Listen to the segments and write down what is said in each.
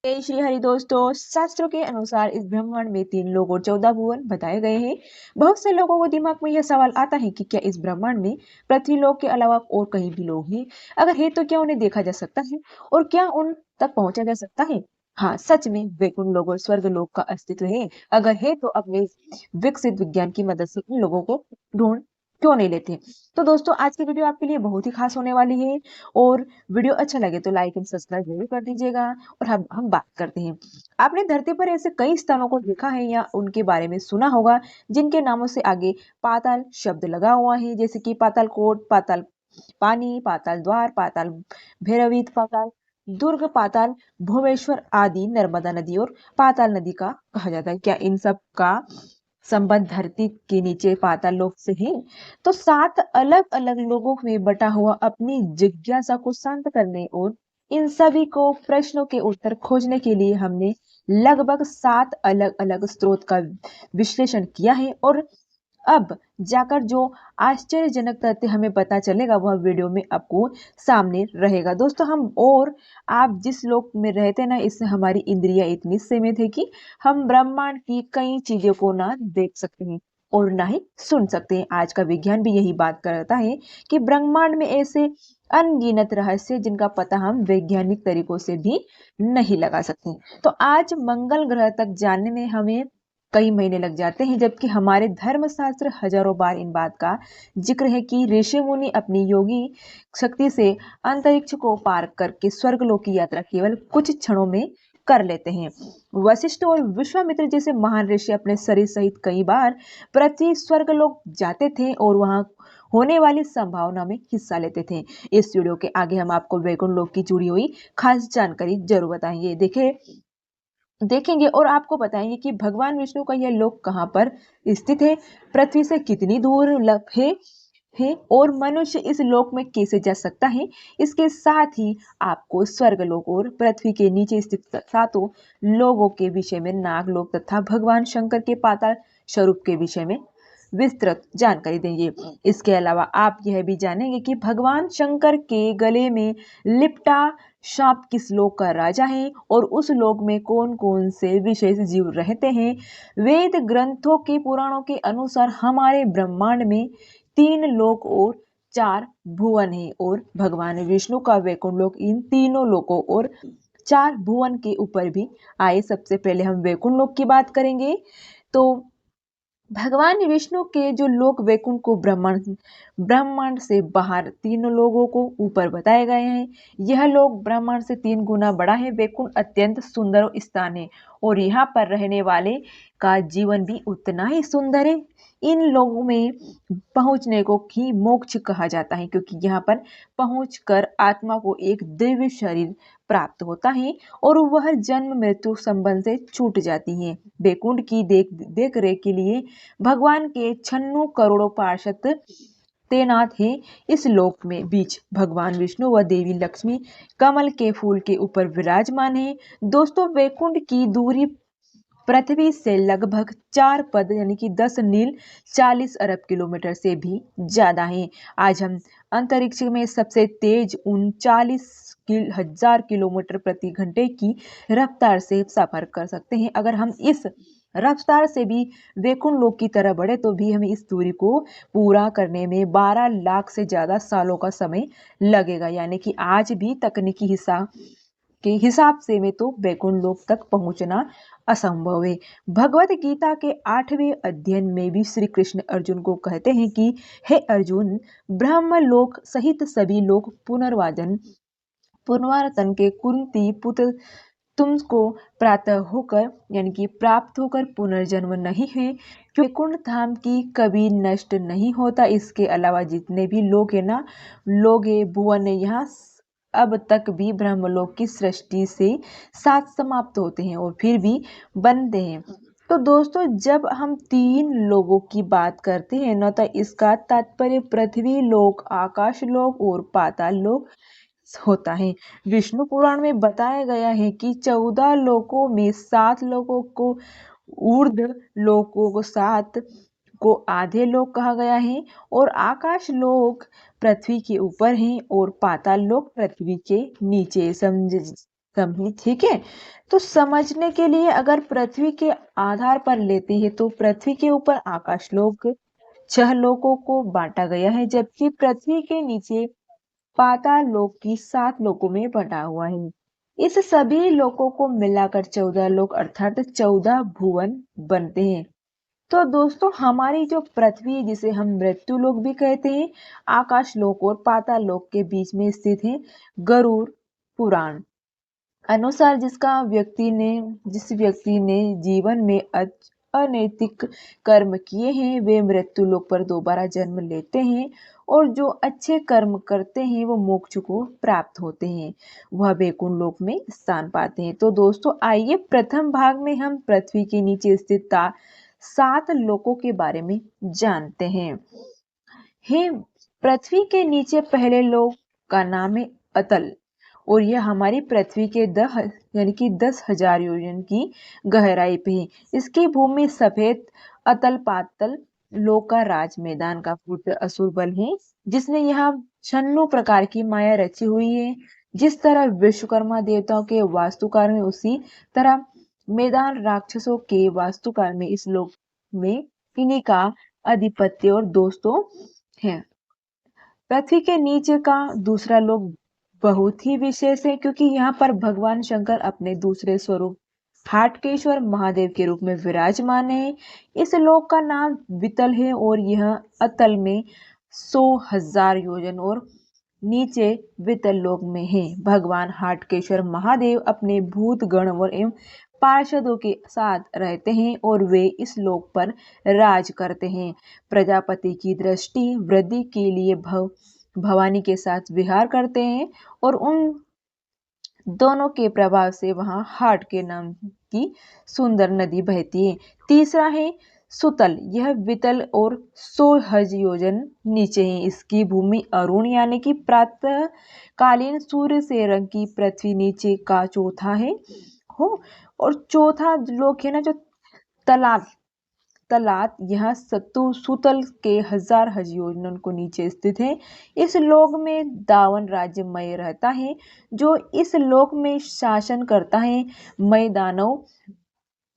जय श्री हरि दोस्तों। शास्त्रों के अनुसार इस ब्रह्मांड में 3 लोक और 14 भुवन बताए गए हैं। बहुत से लोगों को दिमाग में यह सवाल आता है कि क्या इस ब्रह्मांड में पृथ्वी लोक के अलावा और कहीं भी लोग हैं? अगर है तो क्या उन्हें देखा जा सकता है और क्या उन तक पहुंचा जा सकता है? हाँ, सच में वैकुंठ लोक और स्वर्ग लोक का अस्तित्व है। अगर है तो अपने विकसित विज्ञान की मदद से इन लोगों को ढूंढ क्यों नहीं लेते? तो दोस्तों, आज की वीडियो आपके लिए बहुत ही खास होने वाली है। और वीडियो अच्छा लगे तो लाइक एंड सब्सक्राइब जरूर कर दीजिएगा। और हम बात करते हैं। आपने धरती पर ऐसे कई स्थानों को देखा है या उनके बारे में सुना होगा जिनके नामों से आगे पाताल शब्द लगा हुआ है, जैसे कि पाताल कोट, पाताल पानी, पाताल द्वार, पाताल भैरवीत, पाताल दुर्ग, पाताल भुवनेश्वर आदि नर्मदा नदी और पाताल नदी का कहा जाता है। क्या इन सब का संबंध धरती के नीचे पाताल लोक से है? तो 7 अलग अलग लोगों में बटा हुआ अपनी जिज्ञासा को शांत करने और इन सभी को प्रश्नों के उत्तर खोजने के लिए हमने लगभग 7 अलग अलग स्रोत का विश्लेषण किया है। और अब जाकर जो आश्चर्यजनक तथ्य हमें पता चलेगा वह वीडियो में आपको सामने रहेगा। दोस्तों, हम और आप जिस लोक में रहते हैं ना, इससे हमारी इंद्रियां इतनी सीमित है कि हम ब्रह्मांड की कई चीजों को ना देख सकते हैं और ना ही सुन सकते हैं। आज का विज्ञान भी यही बात करता है कि ब्रह्मांड में ऐसे अनगिनत रहस्य जिनका पता हम वैज्ञानिक तरीकों से भी नहीं लगा सकते। तो आज मंगल ग्रह तक जानने में हमें कई महीने लग जाते हैं, जबकि हमारे धर्मशास्त्र हजारों बार इन बात का जिक्र है कि ऋषि मुनि अपनी योगी शक्ति से अंतरिक्ष को पार करके स्वर्गलोक की यात्रा केवल कुछ क्षणों में कर लेते हैं। वशिष्ठ और विश्वामित्र जैसे महान ऋषि अपने शरीर सहित कई बार पृथ्वी स्वर्गलोक जाते थे और वहां होने वाली संभावना में हिस्सा लेते थे। इस वीडियो के आगे हम आपको वैकुंठ लोक की जुड़ी हुई खास जानकारी जरूर बताएंगे। देखेंगे और आपको बताएंगे कि भगवान विष्णु का यह लोक कहाँ पर स्थित है, पृथ्वी से कितनी दूर है और मनुष्य इस लोक में कैसे जा सकता है। इसके साथ ही आपको स्वर्ग लोक और पृथ्वी के नीचे स्थित सातों लोगों के विषय में, नागलोक तथा भगवान शंकर के पाताल स्वरूप के विषय में विस्तृत जानकारी देंगे। इसके अलावा आप यह भी जानेंगे कि भगवान शंकर के गले में लिपटा सांप किस लोक का राजा है और उस लोक में कौन कौन से विशेष जीव रहते हैं। वेद ग्रंथों के पुराणों के अनुसार हमारे ब्रह्मांड में 3 लोक और 4 भुवन है और भगवान विष्णु का वैकुंठ लोक इन तीनों लोकों और 4 भुवन के ऊपर भी आए। सबसे पहले हम वैकुंठ लोक की बात करेंगे। तो भगवान विष्णु के जो लोक वैकुंठ को ब्रह्मांड ब्रह्मांड से बाहर 3 लोगों को ऊपर बताए गए हैं। यह लोक ब्रह्मांड से 3 गुना बड़ा है। वैकुंठ अत्यंत सुंदर स्थान है और यहाँ पर रहने वाले का जीवन भी उतना ही सुंदर है। इन लोगों में पहुंचने को ही मोक्ष कहा जाता है, क्योंकि यहाँ पर पहुंचकर आत्मा को एक दिव्य शरीर प्राप्त होता है और वह जन्म मृत्यु संबंध से छूट जाती है। वैकुंठ की देख रेख के लिए भगवान के 96 करोड़ों पार्षद तैनात हैं। इस लोक में बीच भगवान विष्णु व देवी लक्ष्मी कमल के फूल के ऊपर विराजमान है। दोस्तों, वैकुंठ की दूरी पृथ्वी से लगभग 4 पद यानी कि 10 नील 40 अरब किलोमीटर से भी ज्यादा है। आज हम अंतरिक्ष में सबसे तेज 39,000 किलोमीटर प्रति घंटे की रफ्तार से सफर कर सकते हैं। अगर हम इस रफ्तार से भी वैकुंठ लोक की तरह बढ़े तो भी हमें इस दूरी को पूरा करने में 12 लाख से ज्यादा सालों का समय लगेगा। यानी कि आज भी तकनीकी हिसाब से में तो वैकुंठ लोक तक पहुंचना असंभव है। भगवत गीता के 8वें अध्ययन में भी श्री कृष्ण अर्जुन को कहते हैं कि हे अर्जुन, ब्रह्म लोक सहित सभी लोग पुनर्वातन के कुंती पुत्र तुमको प्राप्त होकर पुनर्जन्म नहीं है, जो वैकुंठ धाम की कभी नष्ट नहीं होता। इसके अलावा जितने भी लोग है ना, लोग है भुवन है, यहाँ अब तक भी ब्रह्मलोक की सृष्टि से साथ समाप्त होते हैं और फिर भी बनते हैं। तो दोस्तों, जब हम 3 लोगों की बात करते हैं ना, तो इसका तात्पर्य पृथ्वी लोक, आकाश लोक और पाताल लोक होता है। विष्णु पुराण में बताया गया है कि 14 लोकों में 7 लोकों को ऊर्ध्व लोकों को 7 को आधे लोक कहा गया है और आकाश लोक पृथ्वी के ऊपर है और पाताल लोक पृथ्वी के नीचे। समझी, ठीक है। तो समझने के लिए अगर पृथ्वी के आधार पर लेते हैं तो पृथ्वी के ऊपर आकाशलोक 6 लोकों को बांटा गया है, जबकि पृथ्वी के नीचे पाताल लोक की 7 लोकों में बंटा हुआ है। इस सभी लोकों को मिलाकर 14 लोक अर्थात 14 भुवन बनते हैं। तो दोस्तों हमारी जो पृथ्वी है, जिसे हम मृत्यु लोक भी कहते हैं, आकाश लोक और पाताल लोक के बीच में स्थित है। गरुड़ पुराण अनुसार जिस व्यक्ति ने जीवन में अनैतिक कर्म किए हैं वे मृत्यु लोक पर दोबारा जन्म लेते हैं, और जो अच्छे कर्म करते हैं वो मोक्ष को प्राप्त होते हैं, वह वैकुंठ लोक में स्थान पाते हैं। तो दोस्तों आइए प्रथम भाग में हम पृथ्वी के नीचे स्थित 7 लोकों के बारे में जानते हैं। हे पृथ्वी के नीचे पहले लोक का नाम है अतल, और यह हमारी पृथ्वी के 10,000 योजन की गहराई पे है। इसकी भूमि सफेद अतल पातल लोक का राज मैदान का पुत्र असुर बल है, जिसने यहाँ 96 प्रकार की माया रची हुई है। जिस तरह विश्वकर्मा देवताओं के वास्तुकार में, उसी तरह मैदान राक्षसों के वास्तुकार में इस लोक में इन्हीं का आधिपत्य और दोस्तों है। पृथ्वी के नीचे का दूसरा लोक बहुत ही विशेष है, क्योंकि यहाँ पर भगवान शंकर अपने दूसरे स्वरूप हाटकेश्वर महादेव के रूप में विराजमान है। इस लोक का नाम वितल है और यह अतल में 100,000 योजन और नीचे वितल लोक में है। भगवान हाटकेश्वर महादेव अपने भूत गण और एवं पार्षदों के साथ रहते हैं और वे इस लोक पर राज करते हैं। प्रजापति की दृष्टि वृद्धि के लिए भवानी के साथ विहार करते हैं, और उन दोनों के प्रभाव से वहां हाट के नाम की सुंदर नदी बहती है। तीसरा है सुतल, यह वितल और 100 योजन नीचे है। इसकी भूमि अरुण यानी कि प्रातः कालीन सूर्य से रंग की पृथ्वी नीचे का चौथा है हो, और चौथा लोक है ना जो तलात तलात यह सुतल के 1000 योजन को नीचे स्थित है। इस लोक में दावन राज्यमय रहता है, जो इस लोक में शासन करता है। मय दानव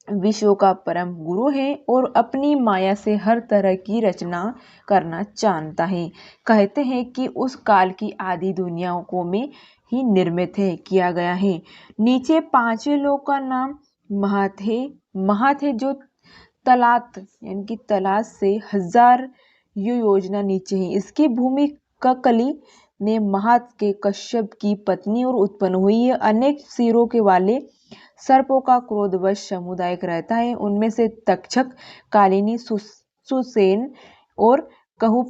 विश्व का परम गुरु है और अपनी माया से हर तरह की रचना करना जानता है। कहते हैं कि उस काल की आदि दुनियाओं को में ही निर्मित है किया गया है। नीचे 5वें लोक का नाम महत है जो तलात यानी कि तलाश से 1000 योजना नीचे है। इसकी भूमि ककली ने महत के कश्यप की पत्नी और उत्पन्न हुई है। अनेक सिरों के वाले सर्पों का क्रोधवश समुदाय रहता है। उनमें से तक्षक, कालिनी, सुसेन और कहु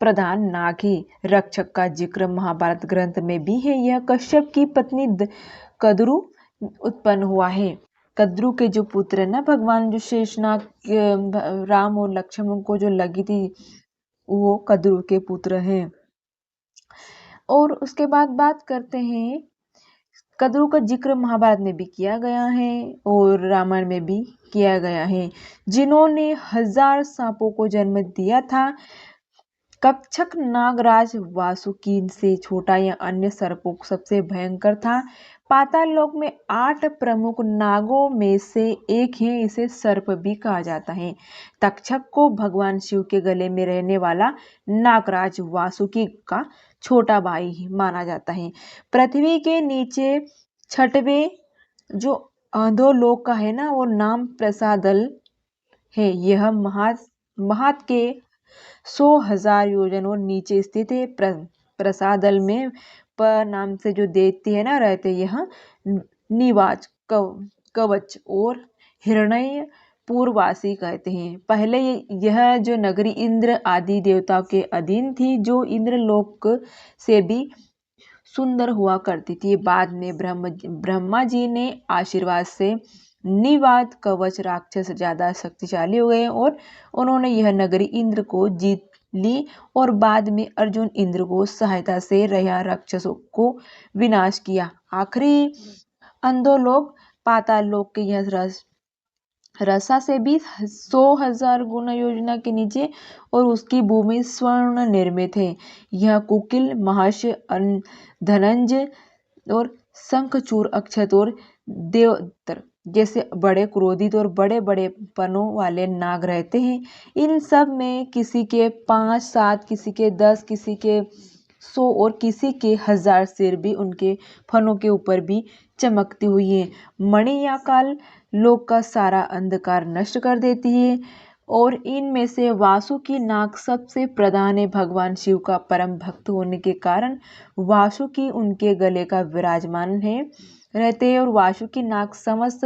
प्रधान नाग है। रक्षक का जिक्र महाभारत ग्रंथ में भी है। यह कश्यप की पत्नी कद्रु उत्पन्न हुआ है। कद्रु के जो पुत्र है ना, भगवान जो शेषनाग राम और लक्ष्मण को जो लगी थी, वो कद्रु के पुत्र हैं। और उसके बाद बात करते हैं, कद्रु का जिक्र महाभारत में भी किया गया है और रामायण में भी किया गया है, जिन्होंने 1000 सांपों को जन्म दिया था। कक्षक नागराज वासुकी से छोटा या अन्य सर्पों सबसे भयंकर था। पाताल लोक में 8 प्रमुख नागों में से एक है, इसे सर्प भी कहा जाता है। तक्षक को भगवान शिव के गले में रहने वाला नागराज वासुकी का छोटा भाई माना जाता है। पृथ्वी के नीचे 6वें जो अधोलोक का है ना, वो नाम प्रसादल है। यह महत के 100,000 योजन और नीचे स्थित है। प्रसादल में नाम से जो देती है ना रहते, यह निवाच कवच और हिरण्य पूर्ववासी कहते हैं। पहले यह जो नगरी इंद्र आदि देवताओं के अधीन थी, जो इंद्र लोक से भी सुंदर हुआ करती थी। बाद में ब्रह्मा जी ने आशीर्वाद से निवात कवच राक्षस ज्यादा शक्तिशाली हो गए और उन्होंने यह नगरी इंद्र को जीत ली, और बाद में अर्जुन इंद्र को सहायता से रहा राक्षसों को विनाश किया। आखिरी अंधोलोक पाताल लोक के यह रसा से भी 100,000 गुना योजना के नीचे, और उसकी भूमि स्वर्ण निर्मित है। यह कुकिल, महर्षि धनंजय और शंखचूड़, अक्षत और देवतर जैसे बड़े क्रोधित और बड़े बड़े पनों वाले नाग रहते हैं। इन सब में किसी के 5-7, किसी के 10, किसी के 100 और किसी के 1000 सिर भी उनके फनों के ऊपर भी चमकती हुई है। मणि या काल लोक का सारा अंधकार नष्ट कर देती है। और इनमें से वासुकी नाग सबसे प्रधान है। भगवान शिव का परम भक्त होने के कारण वासुकी उनके गले का विराजमान है रहते हैं। और वासुकी नाग समस्त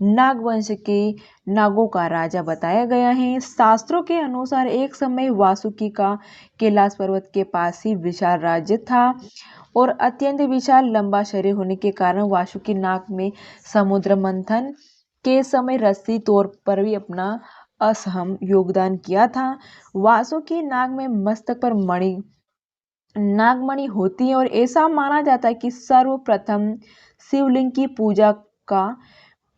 नागवंश के नागों का राजा बताया गया है। शास्त्रों के अनुसार एक समय वासुकी का कैलाश पर्वत के पास ही विशाल राज्य था और अत्यंत विशाल लंबा शरीर होने के कारण वासुकी नाग में समुद्र मंथन के समय रस्सी तौर पर भी अपना असहम योगदान किया था। वासुकी नाग में मस्तक पर नागमणि होती है और ऐसा माना जाता है कि सर्वप्रथम शिवलिंग की पूजा का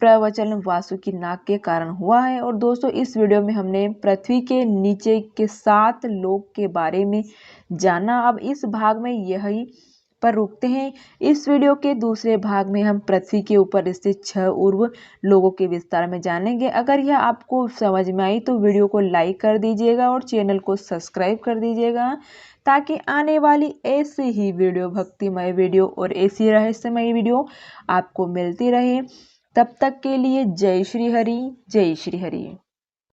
प्रवचन वासुकी नाग के कारण हुआ है। और दोस्तों, इस वीडियो में हमने पृथ्वी के नीचे के 7 लोक के बारे में जाना। अब इस भाग में यही पर रुकते हैं। इस वीडियो के दूसरे भाग में हम पृथ्वी के ऊपर स्थित 6 उर्व लोगों के विस्तार में जानेंगे। अगर यह आपको समझ में आई तो वीडियो को लाइक कर दीजिएगा और चैनल को सब्सक्राइब कर दीजिएगा, ताकि आने वाली ऐसी ही वीडियो, भक्तिमय वीडियो और ऐसी रहस्यमय वीडियो आपको मिलती रहे। तब तक के लिए जय श्री हरि, जय श्री हरि।